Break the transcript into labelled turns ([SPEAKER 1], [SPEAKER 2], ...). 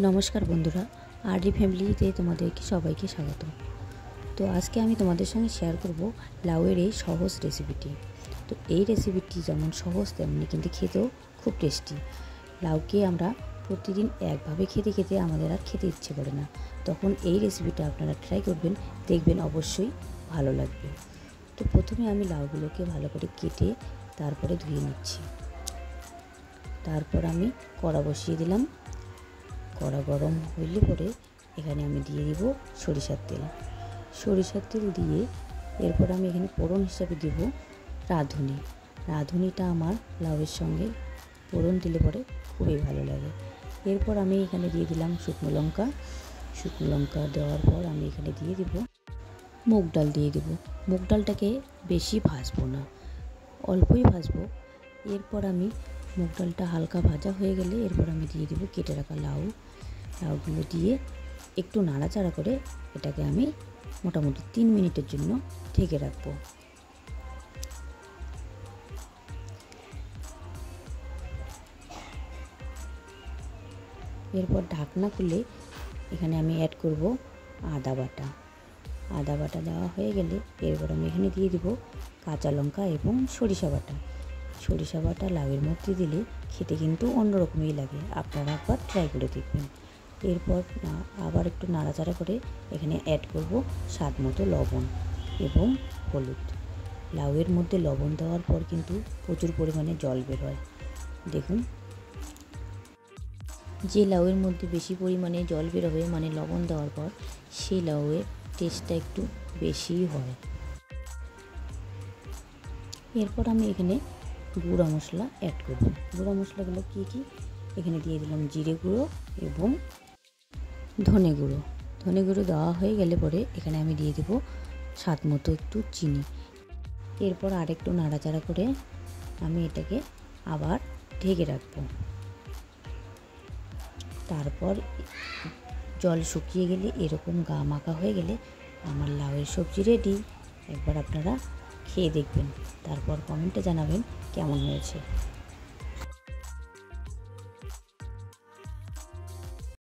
[SPEAKER 1] নমস্কার বন্ধুরা, আরডি ফ্যামিলিতে তোমাদেরকে সবাইকে স্বাগত। তো আজকে আমি তোমাদের সঙ্গে শেয়ার করব লাউয়ের এই সহজ রেসিপিটি। তো এই রেসিপিটি যেমন সহজ তেমনি কিন্তু খেতেও খুব টেস্টি। লাউকে আমরা প্রতিদিন একভাবে খেতে খেতে আমাদের আর খেতে ইচ্ছে করে না, তখন এই রেসিপিটা আপনারা ট্রাই করবেন, দেখবেন অবশ্যই ভালো লাগবে। তো প্রথমে আমি লাউগুলোকে ভালো করে কেটে তারপরে ধুয়ে নিচ্ছি। তারপর আমি কড়া বসিয়ে দিলাম। কড়া গরম হইলে পরে এখানে আমি দিয়ে দিব সরিষার তেল। সরিষার তেল দিয়ে এরপর আমি এখানে ফোড়ন হিসাবে দেব রাঁধুনি। রাঁধুনিটা আমার লাউয়ের সঙ্গে ফোড়ন দিলে পরে খুবই ভালো লাগে। এরপর আমি এখানে দিয়ে দিলাম শুকনো লঙ্কা। শুকনো লঙ্কা দেওয়ার পর আমি এখানে দিয়ে দিব মুগ ডাল দিয়ে দেব। মুগ ডালটাকে বেশি ভাজবো না, অল্পই ভাজবো। এরপর আমি মুগ ডালটা হালকা ভাজা হয়ে গেলে এরপর আমি দিয়ে দেব কেটে রাখা লাউগুলো দিয়ে একটু নাড়াচাড়া করে এটাকে আমি মোটামুটি 3 মিনিটের জন্য ঢেকে রাখবো। এরপর ঢাকনা খুলে এখানে আমি অ্যাড করব আদা বাটা। আদা বাটা দেওয়া হয়ে গেলে এরপর আমি এখানে দিয়ে দেব কাঁচা লঙ্কা এবং সরিষা বাটা। সরিষা বাটা লাউয়ের মধ্যে দিলে খেতে কিন্তু অন্যরকমই লাগে, আপনারা একবার ট্রাই করে দেখবেন। এরপর আবার একটু নাড়াচাড়া করে এখানে অ্যাড করব স্বাদ মতো লবণ এবং হলুদ। লাউয়ের মধ্যে লবণ দেওয়ার পর কিন্তু প্রচুর পরিমাণে জল বের হয়। দেখুন, যে লাউয়ের মধ্যে বেশি পরিমাণে জল বেরোবে মানে লবণ দেওয়ার পর, সেই লাউয়ের টেস্টটা একটু বেশিই হয়। এরপর আমি এখানে গুঁড়া মশলা অ্যাড করব। গুঁড়া মশলাগুলো কী কী এখানে দিয়ে দিলাম জিরে গুঁড়ো এবং ধনে গুঁড়ো। ধনে গুঁড়ো দেওয়া হয়ে গেলে পরে এখানে আমি দিয়ে দেব স্বাদ মতো একটু চিনি। এরপর আরেকটু নাড়াচাড়া করে আমি এটাকে আবার ঢেকে রাখব। তারপর জল শুকিয়ে গেলে এরকম গা মাখা হয়ে গেলে আমার লাউয়ের সবজি রেডি। একবার আপনারা খেয়ে দেখবেন, তারপর কমেন্টে জানাবেন কেমন হয়েছে।